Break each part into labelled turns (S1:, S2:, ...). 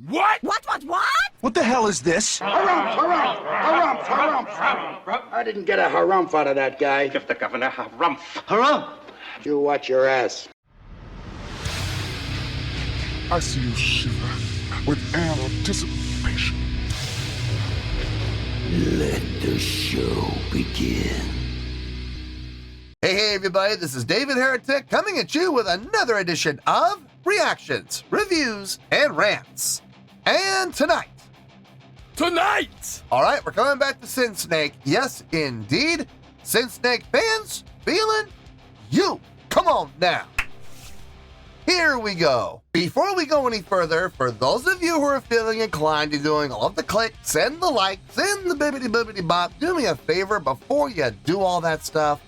S1: What?
S2: What?
S3: What the hell is this?
S4: Harumph. I didn't get a harumph out of that guy.
S1: Give the governor harumph.
S3: Harumph!
S4: You watch your ass.
S5: I see you shiver with anticipation.
S6: Let the show begin.
S7: Hey, everybody, this is David Heretic coming at you with another edition of Reactions, Reviews, and Rants. And tonight, all right, we're coming back to Synsnake. Yes, indeed. Synsnake Fans feeling you. Come on now. Here we go. Before we go any further, for those of you who are feeling inclined to doing all of the clicks and the likes and the bibbity bop, do me a favor before you do all that stuff.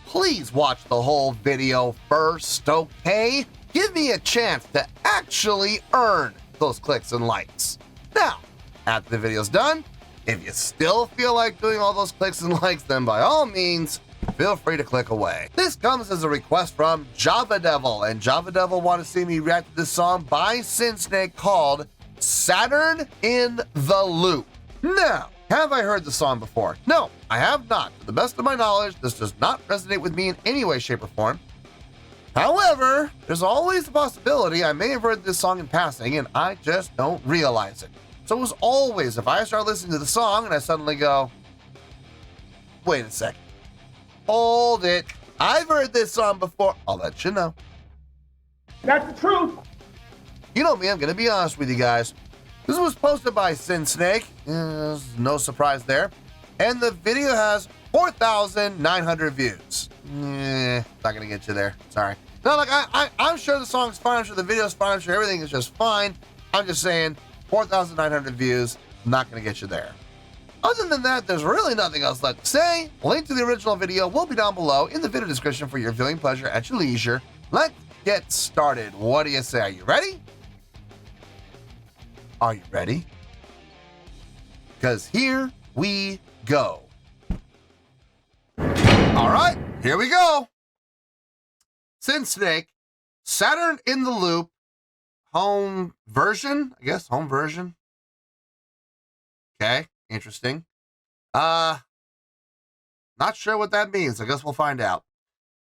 S7: Please watch the whole video first, okay? Give me a chance to actually earn those clicks and likes. Now, after the video's done, if you still feel like doing all those clicks and likes, then by all means, feel free to click away. This comes as a request from Java Devil, and Java Devil want to see me react to this song by Synsnake called Saturn In The Loop. Now, have I heard the song before? No, I have not. To the best of my knowledge, this does not resonate with me in any way, shape, or form. However, there's always the possibility I may have heard this song in passing and I just don't realize it. So as always, if I start listening to the song and I suddenly go, wait a second, hold it, I've heard this song before, I'll let you know.
S1: That's the truth.
S7: You know me, I'm going to be honest with you guys. This was posted by Synsnake, no surprise there, and the video has 4,900 views. Not gonna get you there, sorry. No, like, I'm sure the song's fine, I'm sure the video's fine, I'm sure everything is just fine. I'm just saying, 4,900 views, not gonna get you there. Other than that, there's really nothing else left to say. Link to the original video will be down below in the video description for your viewing pleasure at your leisure. Let's get started. What do you say? Are you ready? Are you ready? Because here we go. All right, here we go. Synsnake, Saturn In The Loop, home version, I guess, home version. Okay, interesting. Not sure what that means. I guess we'll find out.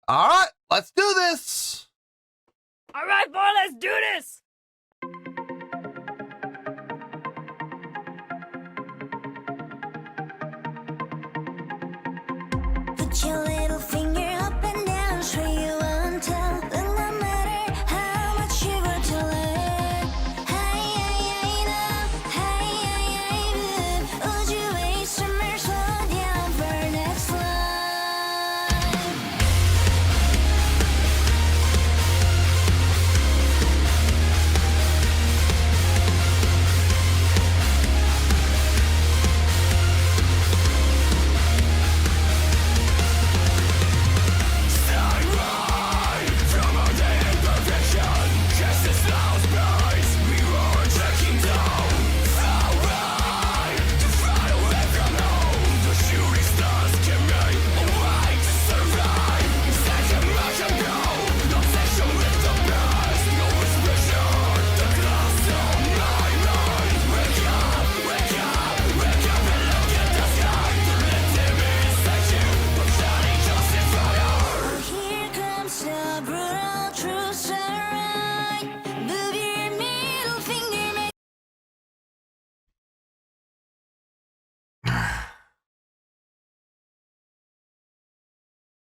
S7: All right, let's do this.
S2: All right, boy, let's do this. Put your little finger up and down, show you won't tell. Then no matter how much you were to learn. Would you waste summer, slow down for next line?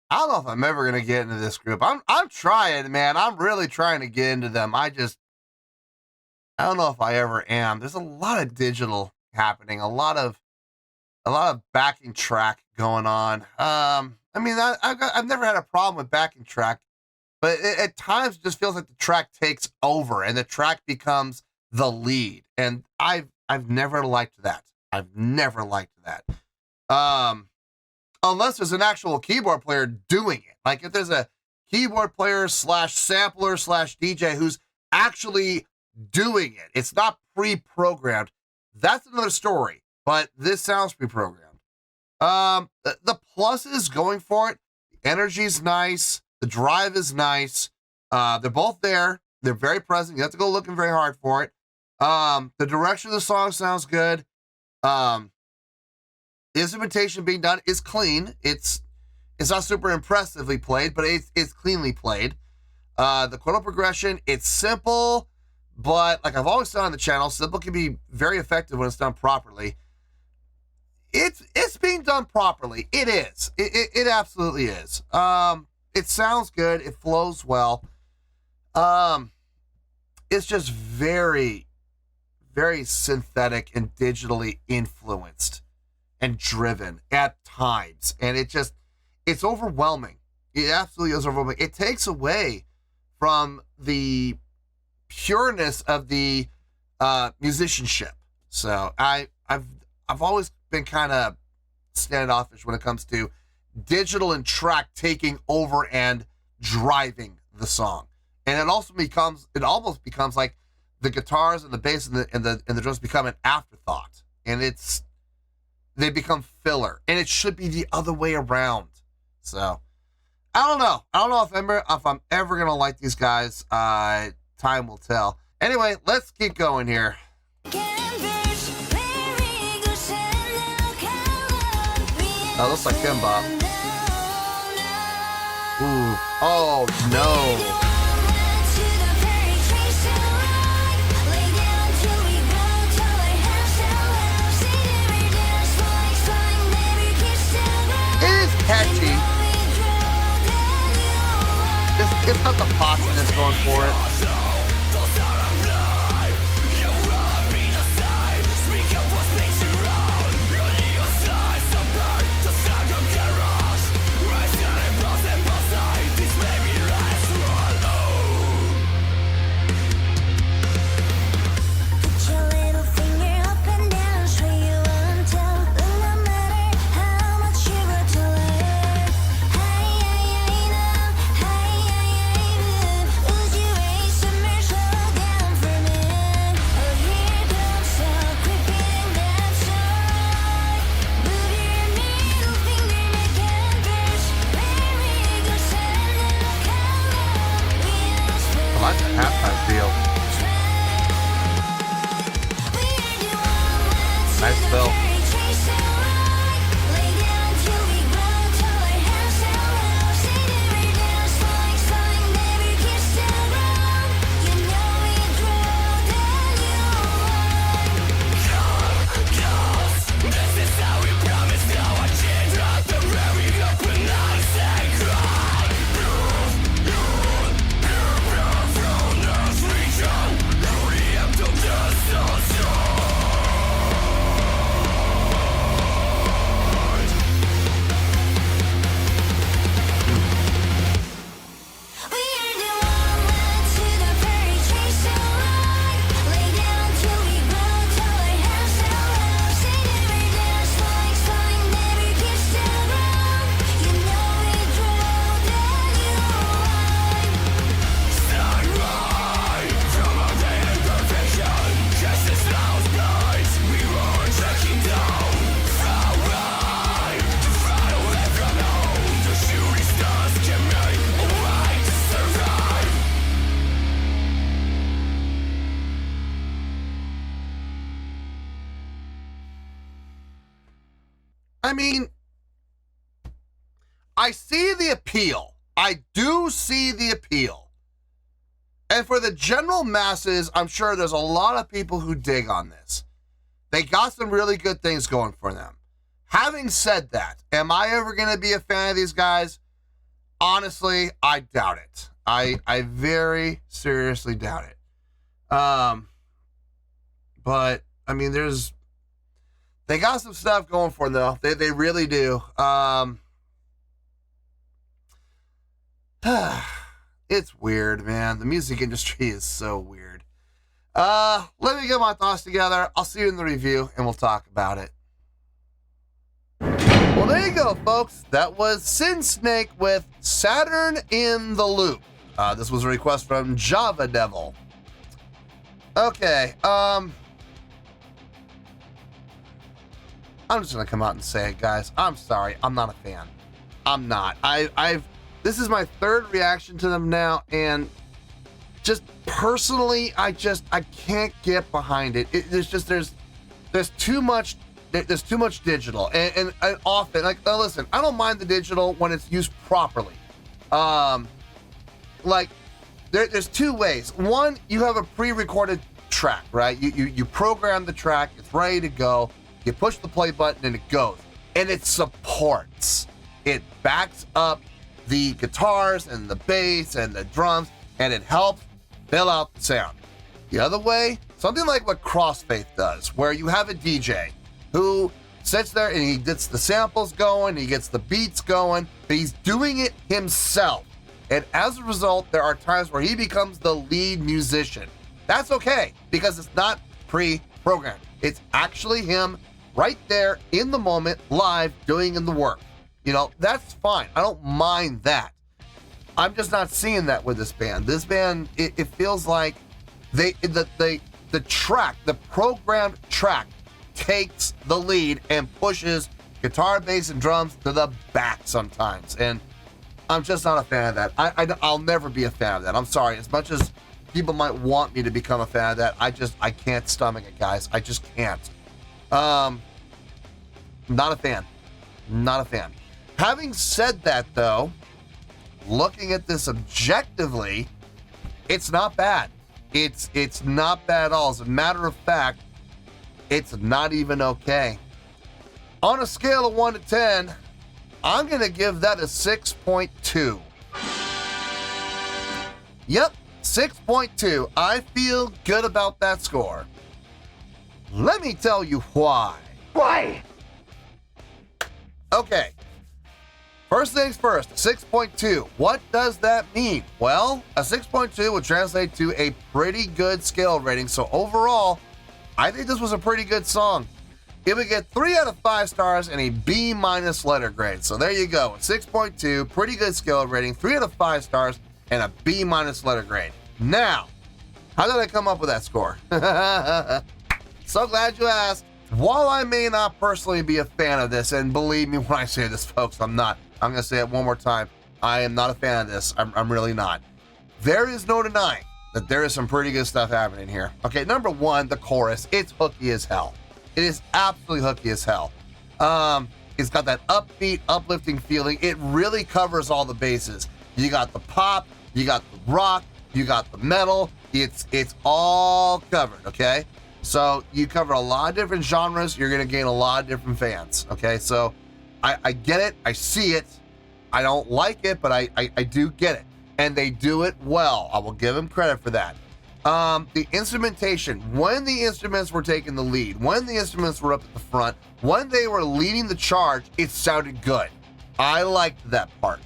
S7: I don't know if I'm ever gonna get into this group. I'm trying, man. I'm really trying to get into them. I don't know if I ever am. There's a lot of digital happening, a lot of backing track going on. I mean, I've never had a problem with backing track, but at times it just feels like the track takes over and the track becomes the lead, and I've never liked that. I've never liked that. Unless there's an actual keyboard player doing it. Like if there's a keyboard player slash sampler slash DJ who's actually doing it. It's not pre-programmed. That's another story, but this sounds pre-programmed. The pluses going for it. The energy's nice. The drive is nice. They're both there. They're very present. You have to go looking very hard for it. The direction of the song sounds good. Instrumentation being done is clean. It's not super impressively played, but it's cleanly played. The chordal progression, it's simple, but like I've always said on the channel, simple can be very effective when it's done properly. It's being done properly. It is. It absolutely is. It sounds good. It flows well. It's just very, very synthetic and digitally influenced and driven at times. And it's overwhelming. It absolutely is overwhelming. It takes away from the pureness of the musicianship. So I've always been kind of standoffish when it comes to digital and track taking over and driving the song. And it almost becomes like the guitars and the bass and the drums become an afterthought. And they become filler. And it should be the other way around. So I don't know. I don't know if I'm ever gonna like these guys. Time will tell. Anyway, let's keep going here. That looks like Kimba. Ooh. Oh no. It is catchy. It's got the positiveness going for it. Halftime feel. Nice fill. I mean, I see the appeal. I do see the appeal. And for the general masses, I'm sure there's a lot of people who dig on this. They got some really good things going for them. Having said that, am I ever going to be a fan of these guys? Honestly, I doubt it. I very seriously doubt it. But, I mean, they got some stuff going for them, though. They really do. It's weird, man. The music industry is so weird. Let me get my thoughts together. I'll see you in the review, and we'll talk about it. Well, there you go, folks. That was Synsnake with Saturn in the Loop. This was a request from Java Devil. Okay, I'm just gonna come out and say it, guys. I'm sorry. I'm not a fan. I'm not. This is my third reaction to them now, and just personally, I can't get behind it. There's too much digital, and often, like, listen, I don't mind the digital when it's used properly. Like, there's two ways. One, you have a pre-recorded track, right? You program the track, it's ready to go. You push the play button and it goes, and it supports. It backs up the guitars and the bass and the drums, and it helps fill out the sound. The other way, something like what Crossfaith does, where you have a DJ who sits there and he gets the samples going, he gets the beats going, but he's doing it himself. And as a result, there are times where he becomes the lead musician. That's okay, because it's not pre-programmed. It's actually him right there in the moment, live, doing the work. You know, that's fine. I don't mind that. I'm just not seeing that with this band. This band, it feels like the track, the programmed track, takes the lead and pushes guitar, bass, and drums to the back sometimes. And I'm just not a fan of that. I'll never be a fan of that. I'm sorry. As much as people might want me to become a fan of that, I can't stomach it, guys. I just can't. Not a fan. Not a fan. Having said that, though, looking at this objectively, it's not bad. It's not bad at all. As a matter of fact, it's not even okay. On a scale of 1 to 10, I'm going to give that a 6.2. Yep, 6.2. I feel good about that score. Let me tell you why.
S1: Why?
S7: Okay. First things first, 6.2. What does that mean? Well, a 6.2 would translate to a pretty good scale rating. So overall, I think this was a pretty good song. It would get 3 out of 5 stars and a B- letter grade. So there you go. 6.2, pretty good scale rating, 3 out of 5 stars and a B- letter grade. Now, how did I come up with that score? So glad you asked. While I may not personally be a fan of this, and believe me when I say this, folks, I'm not. I'm going to say it one more time. I am not a fan of this. I'm really not. There is no denying that there is some pretty good stuff happening here. Okay, number one, the chorus. It's hooky as hell. It is absolutely hooky as hell. It's got that upbeat, uplifting feeling. It really covers all the bases. You got the pop, you got the rock, you got the metal. It's all covered, okay? So you cover a lot of different genres. You're going to gain a lot of different fans, okay? So I get it. I see it. I don't like it, but I do get it. And they do it well. I will give them credit for that. The instrumentation, when the instruments were taking the lead, when the instruments were up at the front, when they were leading the charge, it sounded good. I liked that part.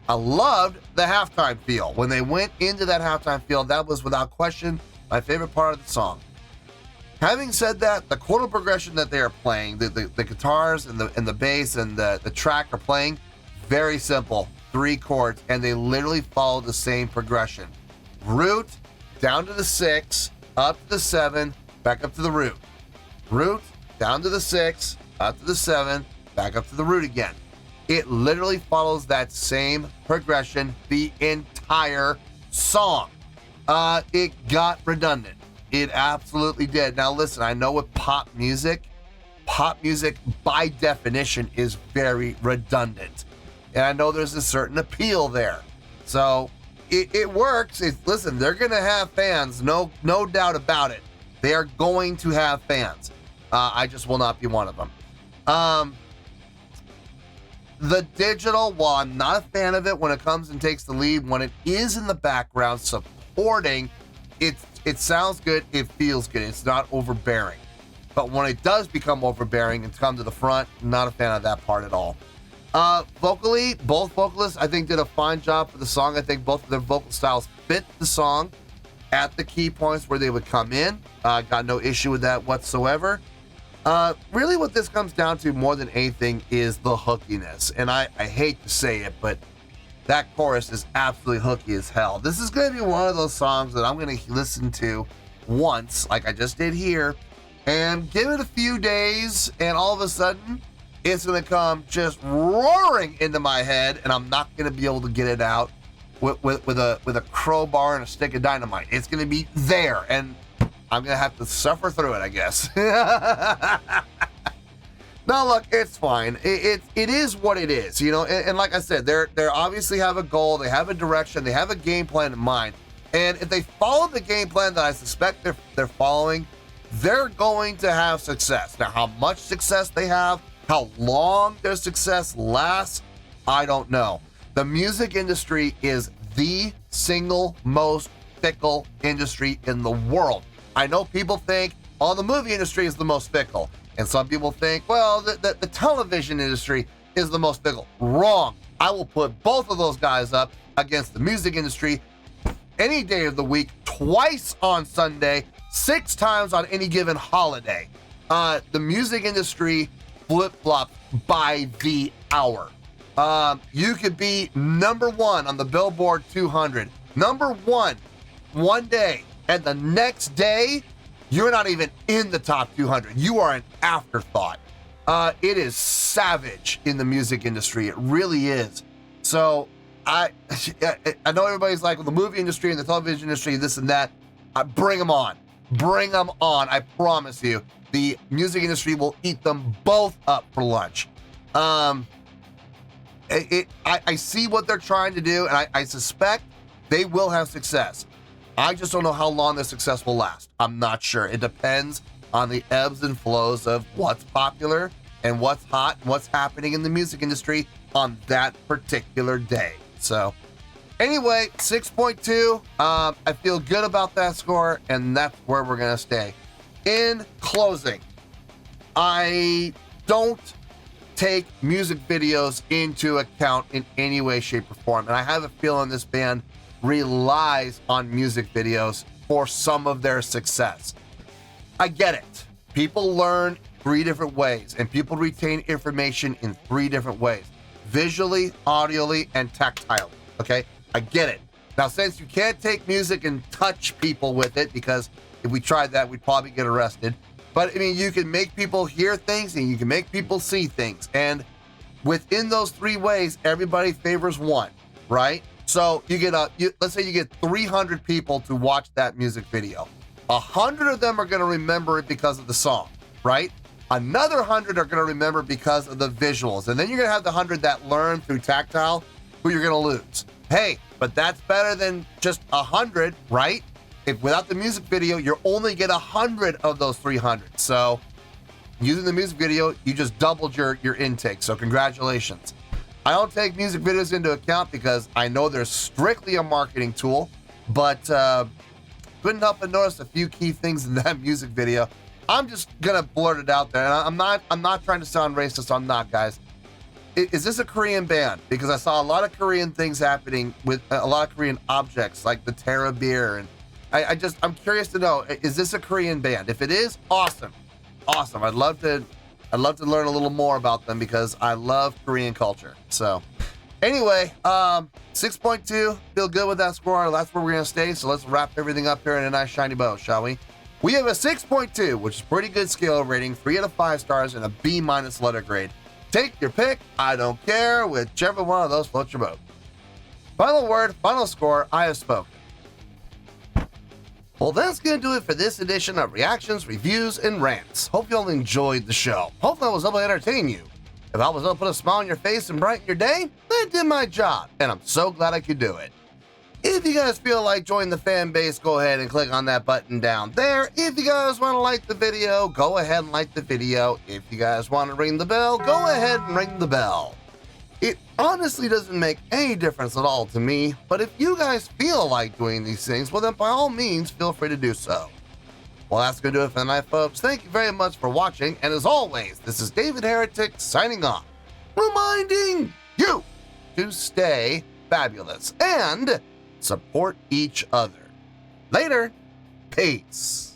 S7: I loved the halftime feel. When they went into that halftime feel, that was without question my favorite part of the song. Having said that, the chordal progression that they are playing, the guitars and the bass and the track are playing, very simple, 3 chords, and they literally follow the same progression. Root, down to the 6, up to the 7, back up to the root. Root, down to the 6, up to the 7, back up to the root again. It literally follows that same progression the entire song. It got redundant. It absolutely did. Now listen, I know with pop music by definition is very redundant. And I know there's a certain appeal there. So it works. Listen, they're going to have fans. No doubt about it. They are going to have fans. I just will not be one of them. The digital, while I'm not a fan of it when it comes and takes the lead, when it is in the background supporting, it sounds good, it feels good, it's not overbearing. But when it does become overbearing and come to the front, not a fan of that part at all. Vocally, both vocalists, I think, did a fine job for the song. I think both of their vocal styles fit the song at the key points where they would come in. Got no issue with that whatsoever. Really what this comes down to more than anything is the hookiness. And I hate to say it, but that chorus is absolutely hooky as hell. This is going to be one of those songs that I'm going to listen to once, like I just did here, and give it a few days, and all of a sudden, it's going to come just roaring into my head, and I'm not going to be able to get it out with a crowbar and a stick of dynamite. It's going to be there, and I'm going to have to suffer through it, I guess. No, look, it's fine. It is what it is, you know. And like I said, they're obviously have a goal, they have a direction, they have a game plan in mind. And if they follow the game plan that I suspect they're following, they're going to have success. Now, how much success they have, how long their success lasts, I don't know. The music industry is the single most fickle industry in the world. I know people think, oh, the movie industry is the most fickle. And some people think, well, the television industry is the most fickle. Wrong. I will put both of those guys up against the music industry any day of the week, twice on Sunday, 6 times on any given holiday. The music industry flip-flops by the hour. You could be number 1 on the Billboard 200, number 1 one day, and the next day, you're not even in the top 200. You are an afterthought. It is savage in the music industry. It really is. So I know everybody's like, well, the movie industry and the television industry, this and that. Bring them on. Bring them on. I promise you, the music industry will eat them both up for lunch. I see what they're trying to do, and I suspect they will have success. I just don't know how long the success will last. I'm not sure. It depends on the ebbs and flows of what's popular and what's hot and what's happening in the music industry on that particular day. So anyway, 6.2. I feel good about that score, and that's where we're going to stay. In closing, I don't take music videos into account in any way, shape, or form. And I have a feeling this band relies on music videos for some of their success. I get it. People learn 3 different ways, and people retain information in 3 different ways: visually, audially, and tactilely. Okay? I get it. Now, since you can't take music and touch people with it, because if we tried that, we'd probably get arrested. But I mean, you can make people hear things and you can make people see things. And within those 3 ways, everybody favors one, right? So you get let's say you get 300 people to watch that music video. 100 of them are going to remember it because of the song, right? Another 100 are going to remember because of the visuals. And then you're going to have the 100 that learn through tactile, who you're going to lose. Hey, but that's better than just 100, right? If without the music video, you only get 100 of those 300. So using the music video, you just doubled your intake. So congratulations. I don't take music videos into account because I know they're strictly a marketing tool, but couldn't help but notice a few key things in that music video. I'm just gonna blurt it out there, and I'm not trying to sound racist. I'm not, guys. Is this a Korean band? Because I saw a lot of Korean things happening with a lot of Korean objects, like the Terra beer, and I'm curious to know, is this a Korean band? If it is, awesome. I'd love to learn a little more about them because I love Korean culture. So anyway, 6.2, feel good with that score. That's where we're going to stay. So let's wrap everything up here in a nice shiny bow, shall we? We have a 6.2, which is pretty good scale rating, 3 out of 5 stars, and a B- letter grade. Take your pick. I don't care. Whichever one of those floats your boat. Final word, final score, I have spoken. Well, that's going to do it for this edition of Reactions, Reviews, and Rants. Hope you all enjoyed the show. Hopefully I was able to entertain you. If I was able to put a smile on your face and brighten your day, that did my job, and I'm so glad I could do it. If you guys feel like joining the fan base, go ahead and click on that button down there. If you guys want to like the video, go ahead and like the video. If you guys want to ring the bell, go ahead and ring the bell. It honestly doesn't make any difference at all to me, but if you guys feel like doing these things, well then by all means, feel free to do so. Well, that's going to do it for tonight, folks. Thank you very much for watching, and as always, this is David Heretic signing off, reminding you to stay fabulous and support each other. Later. Peace.